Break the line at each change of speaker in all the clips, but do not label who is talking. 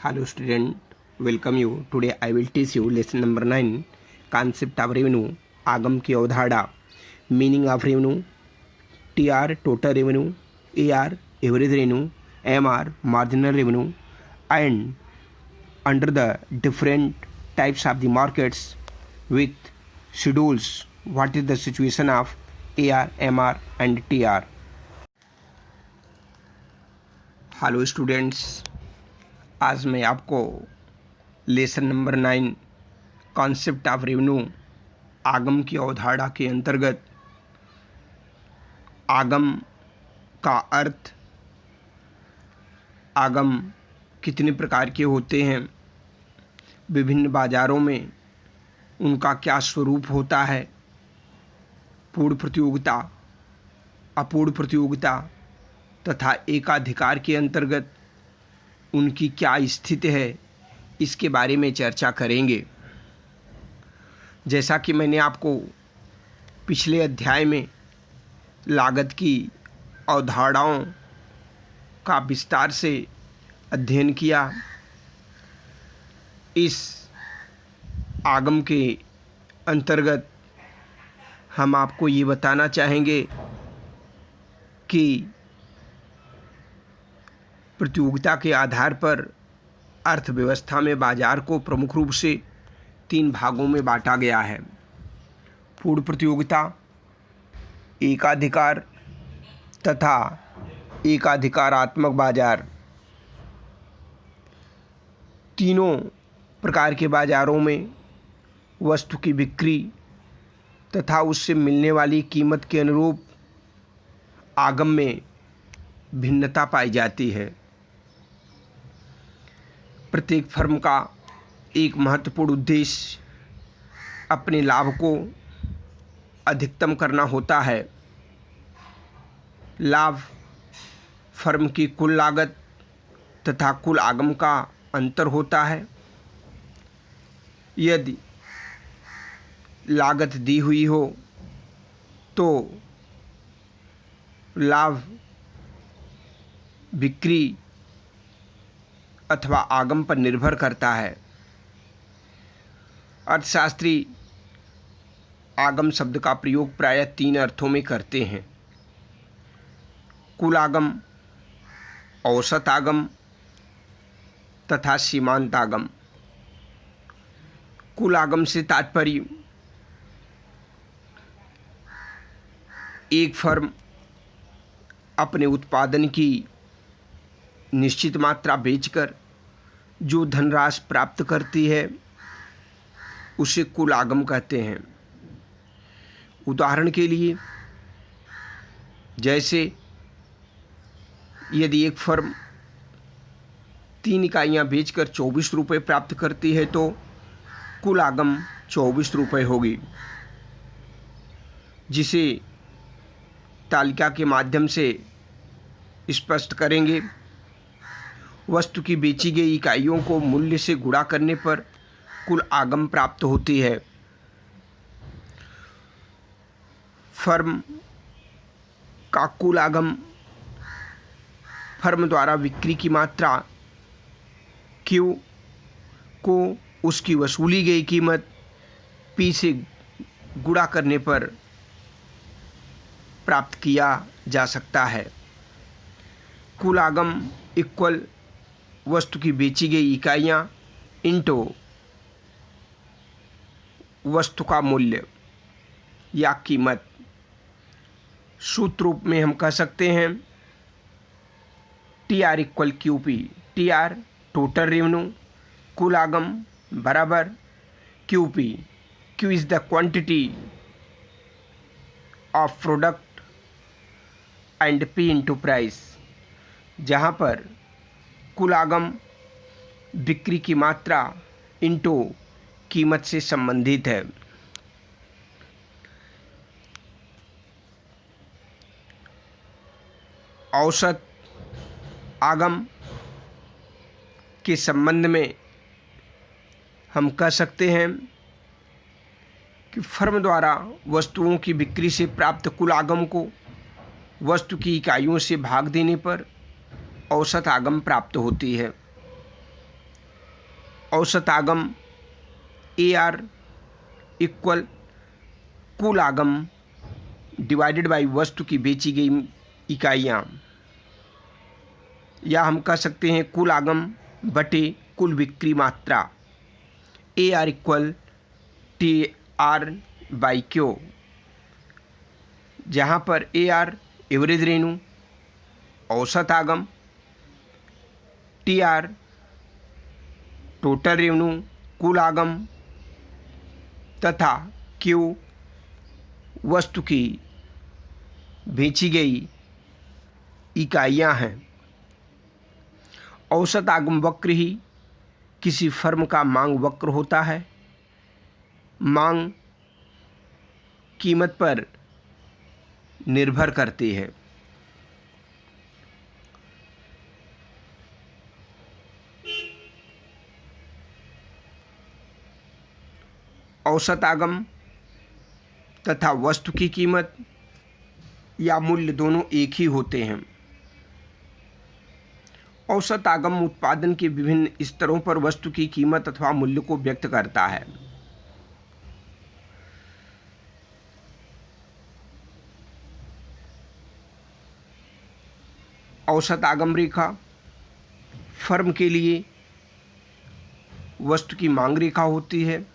Hello student, welcome you. Today I will teach you lesson number 9, concept of revenue, आगम की अवधारणा, meaning of revenue, TR total revenue, AR average revenue, MR marginal revenue, and under the different types of the markets with schedules, what is the situation of AR, MR and TR. Hello students, आज मैं आपको lesson number 9 concept of revenue आगम की अवधारणा के अंतर्गत आगम का अर्थ, आगम कितने प्रकार के होते हैं, विभिन्न बाज़ारों में उनका क्या स्वरूप होता है, पूर्ण प्रतियोगिता, अपूर्ण प्रतियोगिता तथा एकाधिकार के अंतर्गत उनकी क्या स्थिति है, इसके बारे में चर्चा करेंगे। जैसा कि मैंने आपको पिछले अध्याय में लागत की अवधारणाओं का विस्तार से अध्ययन किया, इस आगम के अंतर्गत हम आपको ये बताना चाहेंगे कि प्रतियोगिता के आधार पर अर्थव्यवस्था में बाजार को प्रमुख रूप से 3 भागों में बांटा गया है। पूर्ण प्रतियोगिता, एकाधिकार तथा एकाधिकारात्मक बाजार। तीनों प्रकार के बाजारों में वस्तु की बिक्री तथा उससे मिलने वाली कीमत के अनुरूप आगम में भिन्नता पाई जाती है। प्रत्येक फर्म का एक महत्वपूर्ण उद्देश्य अपने लाभ को अधिकतम करना होता है। लाभ फर्म की कुल लागत तथा कुल आगम का अंतर होता है। यदि लागत दी हुई हो तो लाभ बिक्री अथवा आगम पर निर्भर करता है। अर्थशास्त्री आगम शब्द का प्रयोग प्रायः 3 अर्थों में करते हैं: कुल आगम, औसत आगम तथा सीमांत आगम। कुल आगम से तात्पर्य एक फर्म अपने उत्पादन की निश्चित मात्रा बेचकर जो धनराशि प्राप्त करती है उसे कुल आगम कहते हैं। उदाहरण के लिए, जैसे यदि एक फर्म 3 इकाइयाँ बेचकर 24 रुपये प्राप्त करती है तो कुल आगम 24 रुपये होगी, जिसे तालिका के माध्यम से स्पष्ट करेंगे। वस्तु की बेची गई इकाइयों को मूल्य से गुणा करने पर कुल आगम प्राप्त होती है। फर्म का कुल आगम फर्म द्वारा बिक्री की मात्रा Q को उसकी वसूली गई कीमत P से गुणा करने पर प्राप्त किया जा सकता है। कुल आगम इक्वल वस्तु की बेची गई इकाइयाँ इंटू वस्तु का मूल्य या कीमत। सूत्र रूप में हम कह सकते हैं TR equal QP। TR total revenue, कुल आगम बराबर QP। Q is the quantity of product and P into price, जहाँ पर कुल आगम बिक्री की मात्रा इंटू कीमत से संबंधित है। औसत आगम के संबंध में हम कह सकते हैं कि फर्म द्वारा वस्तुओं की बिक्री से प्राप्त कुल आगम को वस्तु की इकाइयों से भाग देने पर औसत आगम प्राप्त होती है। औसत आगम AR इक्वल कुल आगम डिवाइडेड बाई वस्तु की बेची गई इकाइयाँ, या हम कह सकते हैं कुल आगम बटे कुल बिक्री मात्रा AR equal TR by Q, जहाँ पर AR एवरेज रेनू, औसत आगम, TR टोटल रेवेन्यू कुल आगम तथा Q वस्तु की बेची गई इकाइयाँ हैं। औसत आगम वक्र ही किसी फर्म का मांग वक्र होता है। मांग कीमत पर निर्भर करती है। औसत आगम तथा वस्तु की कीमत या मूल्य दोनों एक ही होते हैं। औसत आगम उत्पादन के विभिन्न स्तरों पर वस्तु की कीमत अथवा मूल्य को व्यक्त करता है। औसत आगम रेखा फर्म के लिए वस्तु की मांग रेखा होती है।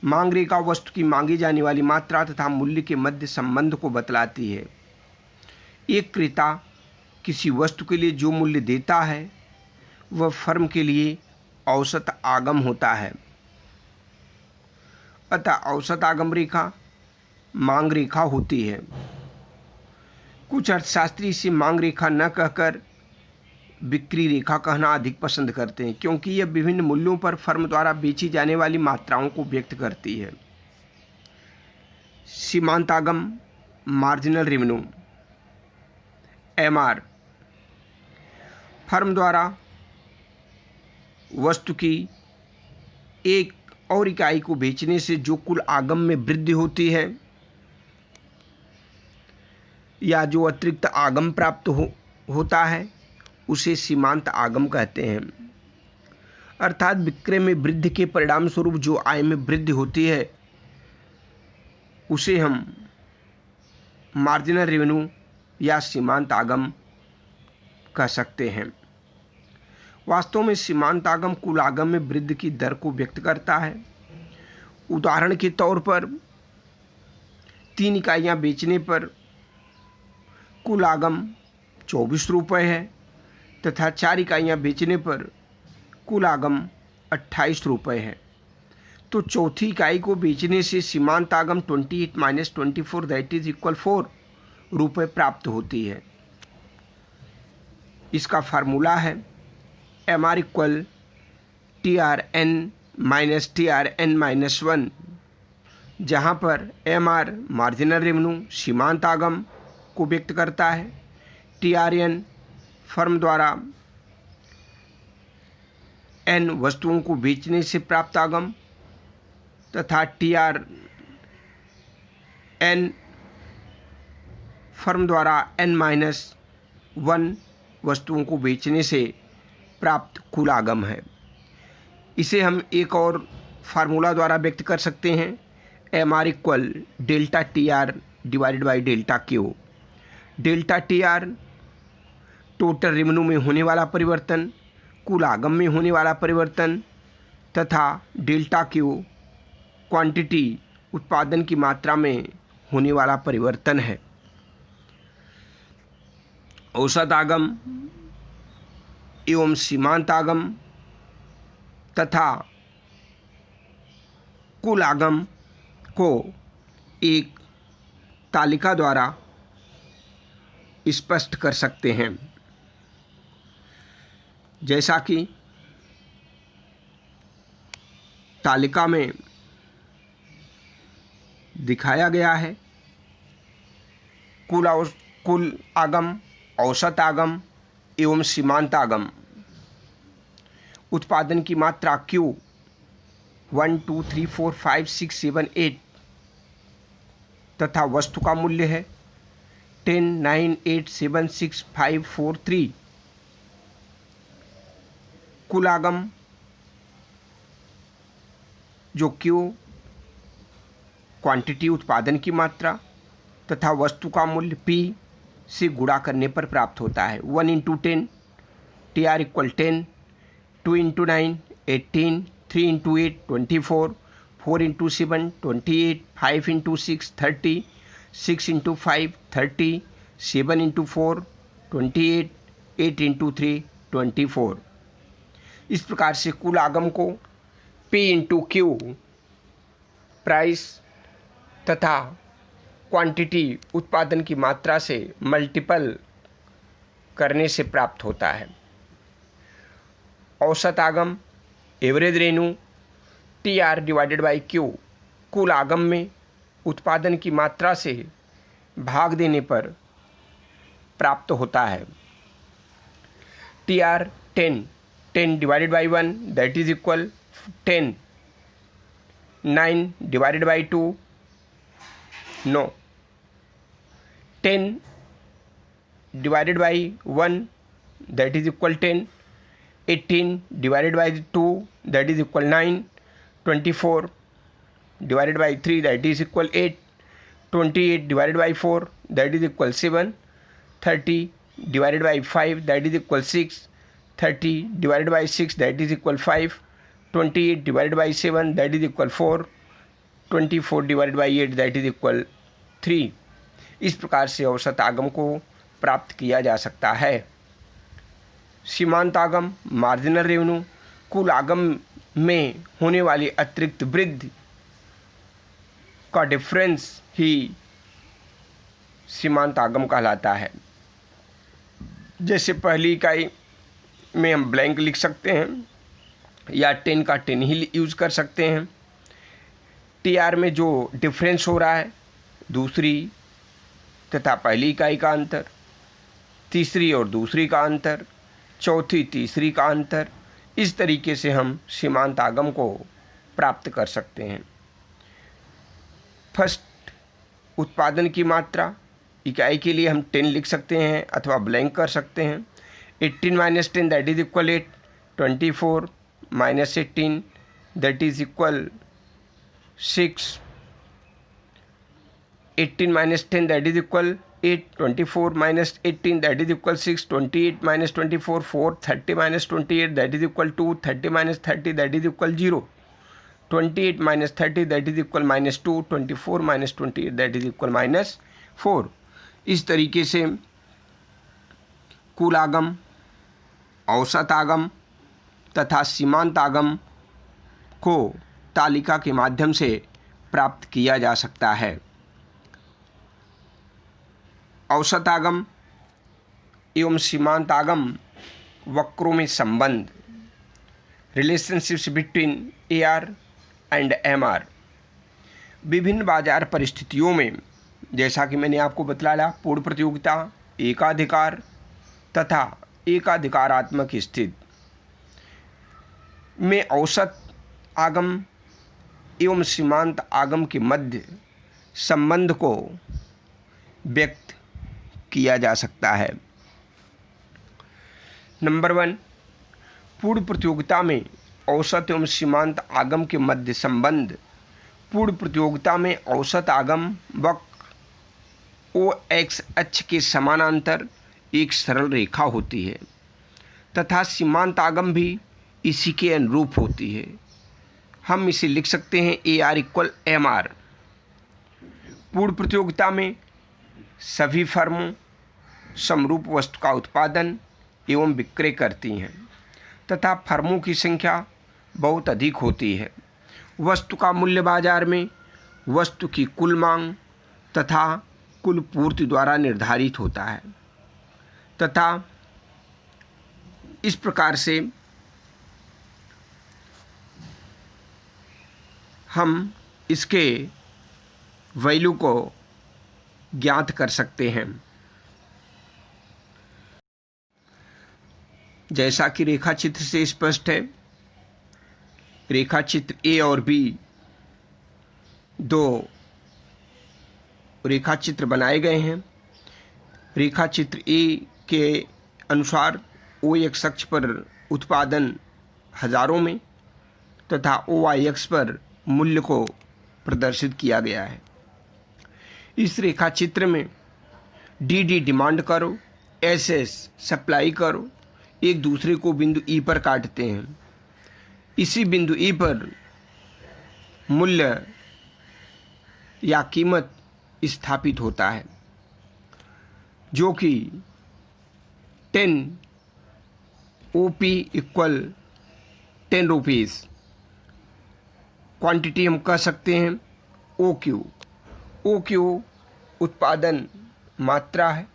मांग रेखा वस्तु की मांगी जाने वाली मात्रा तथा मूल्य के मध्य संबंध को बतलाती है। एक क्रेता किसी वस्तु के लिए जो मूल्य देता है वह फर्म के लिए औसत आगम होता है। अतः औसत आगम रेखा मांग रेखा होती है। कुछ अर्थशास्त्री इसे मांग रेखा न कहकर बिक्री रेखा कहना अधिक पसंद करते हैं, क्योंकि यह विभिन्न मूल्यों पर फर्म द्वारा बेची जाने वाली मात्राओं को व्यक्त करती है। सीमांत आगम मार्जिनल रेवेन्यू MR फर्म द्वारा वस्तु की एक और इकाई को बेचने से जो कुल आगम में वृद्धि होती है या जो अतिरिक्त आगम प्राप्त होता है उसे सीमांत आगम कहते हैं। अर्थात विक्रय में वृद्धि के परिणाम स्वरूप जो आय में वृद्धि होती है उसे हम मार्जिनल रेवेन्यू या सीमांत आगम कह सकते हैं। वास्तव में सीमांत आगम कुल आगम में वृद्धि की दर को व्यक्त करता है। उदाहरण के तौर पर 3 इकाइयाँ बेचने पर कुल आगम 24 रुपये है तथा 4 इकाइयाँ बेचने पर कुल आगम 28 रुपये है। तो चौथी इकाई को बेचने से सीमांत आगम 28 - 24 दैट इज इक्वल 4 रुपये प्राप्त होती है। इसका फार्मूला है MR इक्वल TRN - TRN - 1, जहाँ पर MR मार्जिनल रेवेन्यू सीमांत आगम को व्यक्त करता है, TRN फर्म द्वारा N वस्तुओं को बेचने से प्राप्त आगम तथा TRN फर्म द्वारा N-1 वस्तुओं को बेचने से प्राप्त कुल आगम है। इसे हम एक और फार्मूला द्वारा व्यक्त कर सकते हैं, MR equal delta TR divided by delta Q। Delta TR total revenue में होने वाला परिवर्तन, कुल आगम में होने वाला परिवर्तन तथा डेल्टा Q क्वांटिटी उत्पादन की मात्रा में होने वाला परिवर्तन है। औसत आगम एवं सीमांत आगम तथा कुल आगम को एक तालिका द्वारा स्पष्ट कर सकते हैं, जैसा कि तालिका में दिखाया गया है। कुल आगम, औसत आगम एवं सीमांत आगम, उत्पादन की मात्रा Q 1 2 3 4 5 6 7 8 तथा वस्तु का मूल्य है 10 9 8 7 6 5 4 3। कुल आगम जो क्यू क्वांटिटी उत्पादन की मात्रा तथा वस्तु का मूल्य पी से गुणा करने पर प्राप्त होता है। 1 into 10 T R equal 10, 2 into 9 18, 3 into 8 24, 4 into 7 28, 5 into 6 30, 6 into 5 30, 7 into 4 28, 8 into 3 24। इस प्रकार से कुल आगम को P इंटू क्यू प्राइस तथा क्वांटिटी उत्पादन की मात्रा से मल्टीपल करने से प्राप्त होता है। औसत आगम average revenue T R divided by Q कुल आगम में उत्पादन की मात्रा से भाग देने पर प्राप्त होता है। T R 10 divided by 1 that is equal 10, 9 divided by 2 no, 10 divided by 1 that is equal 10, 18 divided by 2 that is equal 9, 24 divided by 3 that is equal 8, 28 divided by 4 that is equal 7, 30 divided by 5 that is equal 6, 30 divided by 6 that is equal 5, 28 divided by 7 that is equal 4, 24 divided by 8 that is equal 3। इस प्रकार से औसत आगम को प्राप्त किया जा सकता है। सीमांत आगम मार्जिनल रेवेन्यू कुल आगम में होने वाली अतिरिक्त वृद्धि का डिफरेंस ही सीमांत आगम कहलाता है। जैसे पहली इकाई में हम ब्लैंक लिख सकते हैं या 10 का 10 ही यूज कर सकते हैं। टी आर में जो डिफरेंस हो रहा है दूसरी तथा पहली इकाई का अंतर, तीसरी और दूसरी का अंतर, चौथी तीसरी का अंतर, इस तरीके से हम सीमांत आगम को प्राप्त कर सकते हैं। फर्स्ट उत्पादन की मात्रा इकाई के लिए हम 10 लिख सकते हैं अथवा ब्लैंक कर सकते हैं। 18 minus 10 that is equal 8, 24 minus 18 that is equal 6, 18 minus 10 that is equal 8, 24 minus 18 that is equal 6, 28 minus 24 4, 30 minus 28 that is equal 2, 30 minus 30 that is equal 0, 28 minus 30 that is equal minus 2, 24 minus 28 that is equal minus 4। इस तरीके से कुल आगम, औसत आगम तथा सीमांत आगम को तालिका के माध्यम से प्राप्त किया जा सकता है। औसत आगम एवं सीमांत आगम वक्रों में संबंध, relationships between AR and MR। विभिन्न बाजार परिस्थितियों में जैसा कि मैंने आपको बतलाया पूर्ण प्रतियोगिता, एकाधिकार तथा एकाधिकारात्मक स्थिति में औसत आगम एवं सीमांत आगम के मध्य संबंध को व्यक्त किया जा सकता है। नंबर 1, पूर्ण प्रतियोगिता में औसत एवं सीमांत आगम के मध्य संबंध। पूर्ण प्रतियोगिता में औसत आगम वक्र OX अक्ष के समानांतर एक सरल रेखा होती है तथा सीमांत आगम भी इसी के अनुरूप होती है। हम इसे लिख सकते हैं AR इक्वल MR। पूर्ण प्रतियोगिता में सभी फर्मों समरूप वस्तु का उत्पादन एवं विक्रय करती हैं तथा फर्मों की संख्या बहुत अधिक होती है। वस्तु का मूल्य बाजार में वस्तु की कुल मांग तथा कुल पूर्ति द्वारा निर्धारित होता है तथा इस प्रकार से हम इसके वैल्यू को ज्ञात कर सकते हैं। जैसा कि रेखा चित्र से स्पष्ट है, रेखा चित्र A और B दो रेखा चित्र बनाए गए हैं। रेखा चित्र A के अनुसार OX अक्ष पर उत्पादन हजारों में तथा OY अक्ष पर मूल्य को प्रदर्शित किया गया है। इस रेखा चित्र में डी डिमांड करो, एस सप्लाई करो एक दूसरे को बिंदु ई पर काटते हैं। इसी बिंदु ई पर मूल्य या कीमत स्थापित होता है जो कि 10 OP इक्वल 10 रुपीज़। क्वांटिटी हम कह सकते हैं OQ उत्पादन मात्रा है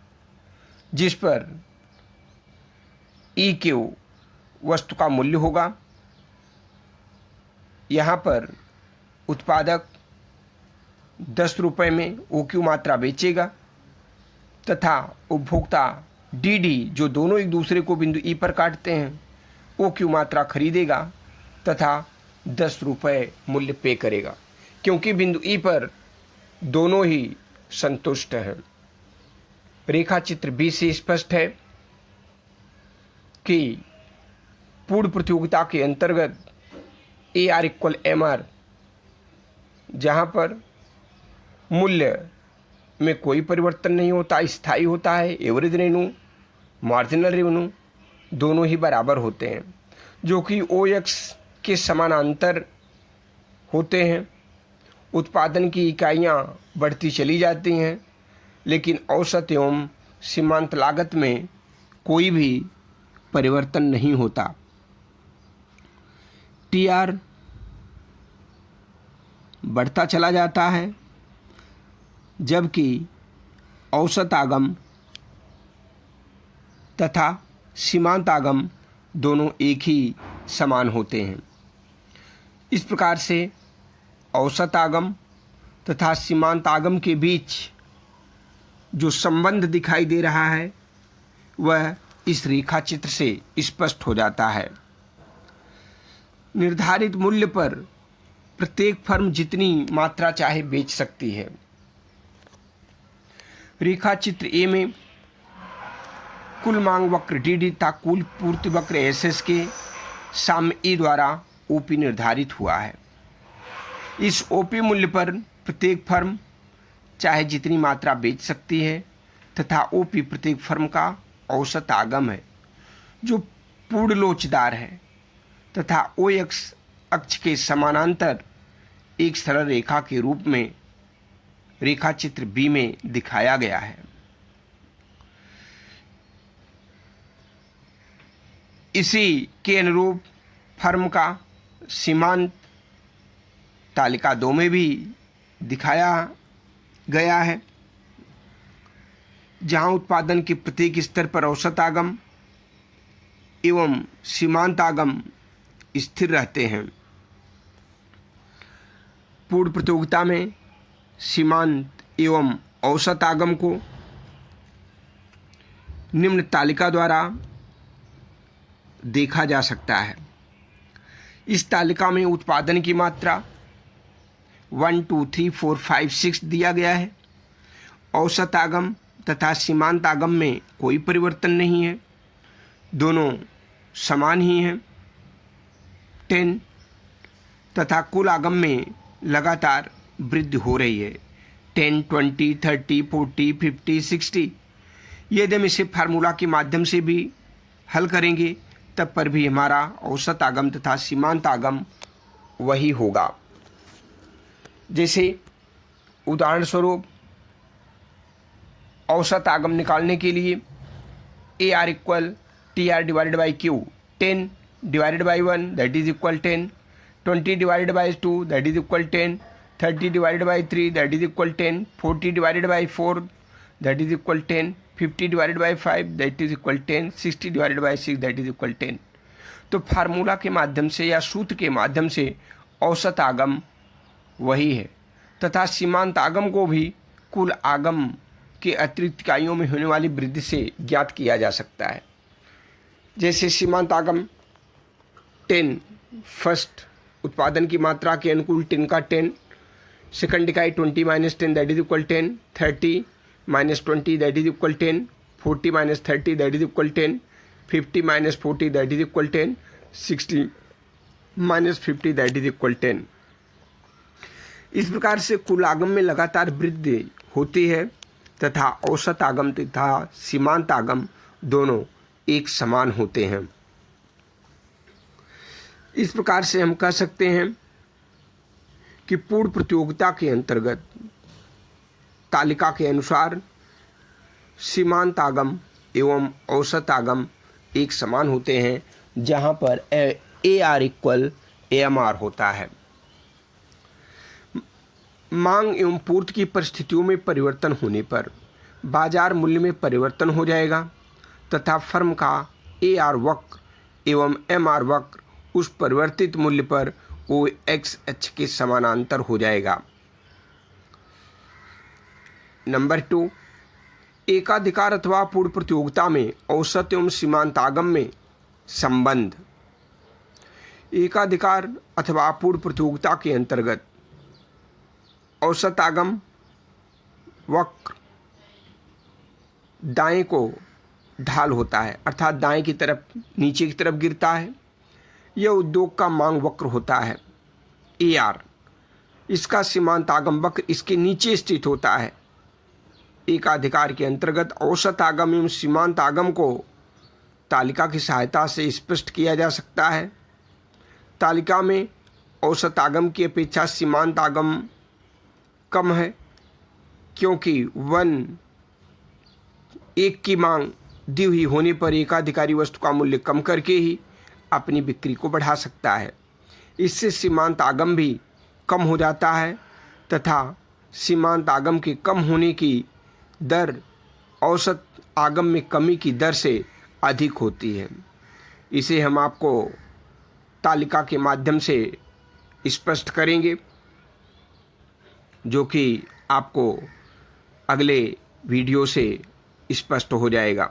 जिस पर EQ वस्तु का मूल्य होगा। यहाँ पर उत्पादक 10 रुपये में OQ मात्रा बेचेगा तथा उपभोक्ता DD जो दोनों एक दूसरे को बिंदु E पर काटते हैं OQ मात्रा खरीदेगा तथा 10 रुपये मूल्य पे करेगा, क्योंकि बिंदु E पर दोनों ही संतुष्ट हैं। रेखा चित्र B से स्पष्ट है कि पूर्ण प्रतियोगिता के अंतर्गत AR इक्वल MR, जहाँ पर मूल्य में कोई परिवर्तन नहीं होता, स्थायी होता है। एवरेज रेवेन्यू, मार्जिनल रेवेन्यू दोनों ही बराबर होते हैं, जो कि OX के समानांतर होते हैं। उत्पादन की इकाइयाँ बढ़ती चली जाती हैं, लेकिन औसत एवं सीमांत लागत में कोई भी परिवर्तन नहीं होता। TR बढ़ता चला जाता है, जबकि औसत आगम तथा सीमांत आगम दोनों एक ही समान होते हैं। इस प्रकार से औसत आगम तथा सीमांत आगम के बीच जो संबंध दिखाई दे रहा है वह इस रेखा चित्र से स्पष्ट हो जाता है। निर्धारित मूल्य पर प्रत्येक फर्म जितनी मात्रा चाहे बेच सकती है। रेखा चित्र ए में कुल मांग वक्र DD तथा कुल पूर्ति वक्र SS के साम्य E द्वारा OP निर्धारित हुआ है। इस OP मूल्य पर प्रत्येक फर्म चाहे जितनी मात्रा बेच सकती है तथा OP प्रत्येक फर्म का औसत आगम है जो पूर्ण लोचदार है तथा OX अक्ष के समानांतर एक सरल रेखा के रूप में रेखा चित्र B में दिखाया गया है। इसी के अनुरूप फर्म का सीमांत तालिका 2 में भी दिखाया गया है, जहां उत्पादन के प्रत्येक स्तर पर औसत आगम एवं सीमांत आगम स्थिर रहते हैं। पूर्ण प्रतियोगिता में सीमांत एवं औसत आगम को निम्न तालिका द्वारा देखा जा सकता है। इस तालिका में उत्पादन की मात्रा 1 2 3 4 5 6 दिया गया है। औसत आगम तथा सीमांत आगम में कोई परिवर्तन नहीं है, दोनों समान ही हैं 10, तथा कुल आगम में लगातार वृद्धि हो रही है 10, 20, 30, 40, 50, 60। यदि हम इसे फार्मूला के माध्यम से भी हल करेंगे तब पर भी हमारा औसत आगम तथा सीमांत आगम वही होगा। जैसे उदाहरण स्वरूप औसत आगम निकालने के लिए AR equal TR divided by Q, 10 divided by 1 that is equal 10, 20 divided by 2 that is equal 10, 30 divided by 3 that is equal 10, 40 divided by 4 that is equal 10, 50 divided by 5 that is equal 10, 60 divided by 6 that is equal 10। तो formula के माध्यम से या सूत्र के माध्यम से औसत आगम वही है तथा सीमांत आगम को भी कुल आगम के अतिरिक्त इकाइयों में होने वाली वृद्धि से ज्ञात किया जा सकता है। जैसे सीमांत आगम 10, फर्स्ट उत्पादन की मात्रा के अनुकूल 10 का 10, सेकंड इकाई 20 minus 10 that is equal 10, 30 minus 20 that is equal 10, 40 minus 30 that is equal 10, 50 minus 40 that is equal 10, 60 minus 50 that is equal 10। इस प्रकार से कुल आगम में लगातार वृद्धि होती है तथा औसत आगम तथा सीमांत आगम दोनों एक समान होते हैं। इस प्रकार से हम कह सकते हैं कि पूर्ण प्रतियोगिता के अंतर्गत तालिका के अनुसार सीमांत आगम एवं औसत आगम एक समान होते हैं, जहां पर AR इक्वल AMR होता है। मांग एवं पूर्ति की परिस्थितियों में परिवर्तन होने पर बाजार मूल्य में परिवर्तन हो जाएगा तथा फर्म का AR वक्र एवं MR वक्र उस परिवर्तित मूल्य पर OX अक्ष के समानांतर हो जाएगा। नंबर 2, एकाधिकार अथवा पूर्ण प्रतियोगिता में औसत एवं सीमांत आगम में संबंध। एकाधिकार अथवा पूर्ण प्रतियोगिता के अंतर्गत औसत आगम वक्र दाएं को ढाल होता है, अर्थात दाएं की तरफ नीचे की तरफ गिरता है। यह उद्योग का मांग वक्र होता है। AR इसका सीमांत आगम वक्र इसके नीचे स्थित होता है। एकाधिकार के अंतर्गत औसत आगम एवं सीमांत आगम को तालिका की सहायता से स्पष्ट किया जा सकता है। तालिका में औसत आगम की अपेक्षा सीमांत आगम कम है, क्योंकि 1 की मांग दी हुई होने पर एकाधिकारी वस्तु का मूल्य कम करके ही अपनी बिक्री को बढ़ा सकता है। इससे सीमांत आगम भी कम हो जाता है तथा सीमांत आगम के कम होने की दर औसत आगम में कमी की दर से अधिक होती है। इसे हम आपको तालिका के माध्यम से स्पष्ट करेंगे, जो कि आपको अगले वीडियो से स्पष्ट हो जाएगा।